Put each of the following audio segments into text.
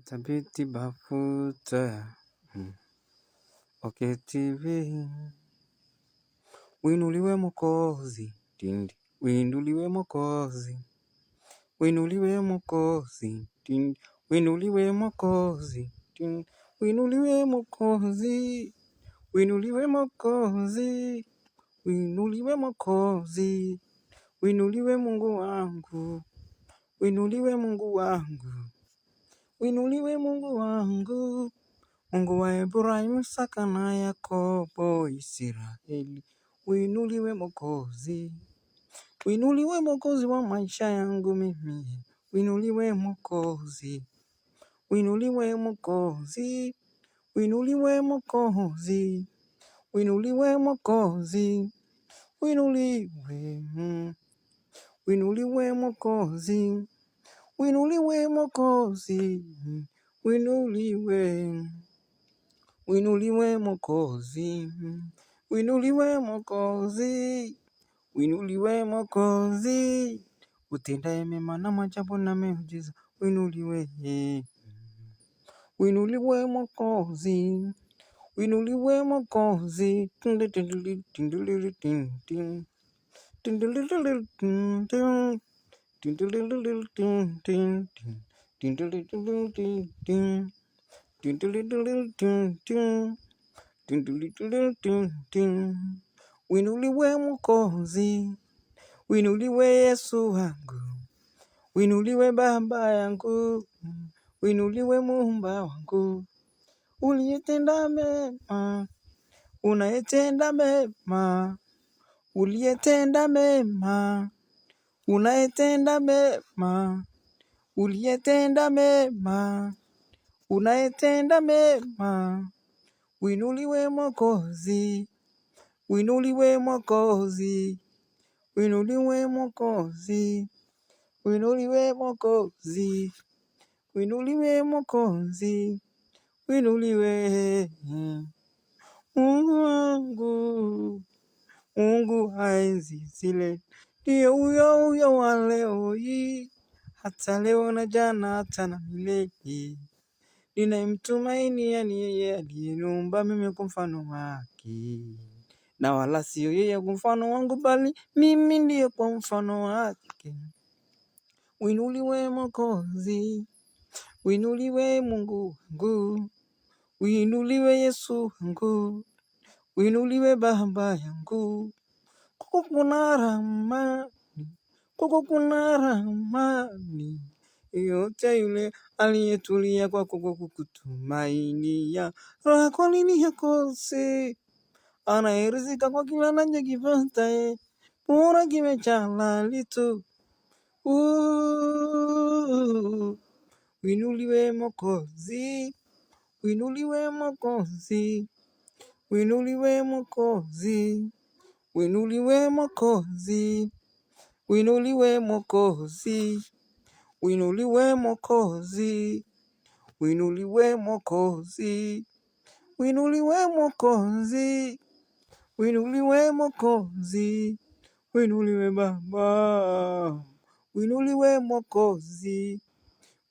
Thabiti Bafuta. Okay, TV. Winuliwe Mwokozi. Dindi. Winuliwe Mwokozi. Winuliwe Mwokozi. Dindi. Winuliwe Mwokozi. Dindi. Winuliwe Mwokozi. Winuliwe Mwokozi. Winuliwe Mwokozi. Winuliwe Mungu wangu. Winuliwe Mungu wangu. Winuliwe Mungu wangu. Mungu wa Ibrahimu, Isaka na Yakobo, Israeli. Winuliwe Mwokozi. Winuliwe Mwokozi wa maisha yangu mimi. Winuliwe Mwokozi. Winuliwe Mwokozi. Winuliwe Mwokozi. Winuliwe Mwokozi. Winuliwe. Winuliwe Mwokozi. Winuliwe Mwokozi. Winuliwe. Winuliwe Mwokozi. Winuliwe Mwokozi. Winuliwe Mwokozi. Utendaye mema na maajabu na miujiza. Winuliwe. Winuliwe Mwokozi. Winuliwe Mwokozi. Winuliwe Mwokozi. Winuliwe Yesu wangu. Winuliwe Baba yangu. Winuliwe Muumba wangu. Uliyetenda mema. Unayetenda mema. Uliyetenda mema. Unayetenda mema. Uliyetenda mema. Unayetenda mema. Winuliwe Mwokozi. Winuliwe Mwokozi. Winuliwe Mwokozi. Winuliwe Mwokozi. Winuliwe Mwokozi. Winuliwe. Mungu wangu. Mungu wa enzi zile. Ndiye huyo huyo wa leo hii. Hata leo na jana hata na milele. Ninayemtumaini ni yeye aliyeniumba mimi kwa mfano wake. Na wala sio yeye kwa mfano wangu bali mimi ndiye kwa mfano wake. Winuliwe Mwokozi. Winuliwe Mungu wangu. Winuliwe Yesu wangu. Winuliwe Baba yangu. Kwako kuna ramani. Kwako kuna ramani. Yote yule aliyetulia kwako kwa kukutumainia. Roho yako lini yakose. Anayerizika kwa kila anachokipata. Bora kiwe cha halali tu. Winuliwe Mwokozi. Winuliwe Mwokozi. Winuliwe Mwokozi. Winuliwe Mwokozi. Winuliwe Mwokozi. Winuliwe Mwokozi. Winuliwe Mwokozi. Winuliwe Mwokozi. Winuliwe Mwokozi. Winuliwe Baba. Winuliwe Mwokozi.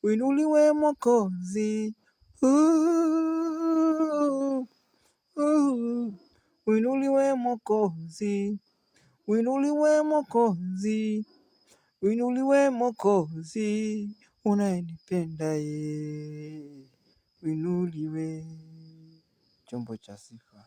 Winuliwe Mwokozi. Winuliwe Mwokozi. Winuliwe Mwokozi. Winuliwe Mwokozi. Unayenipenda ye. Winuliwe. Chombo cha sifa.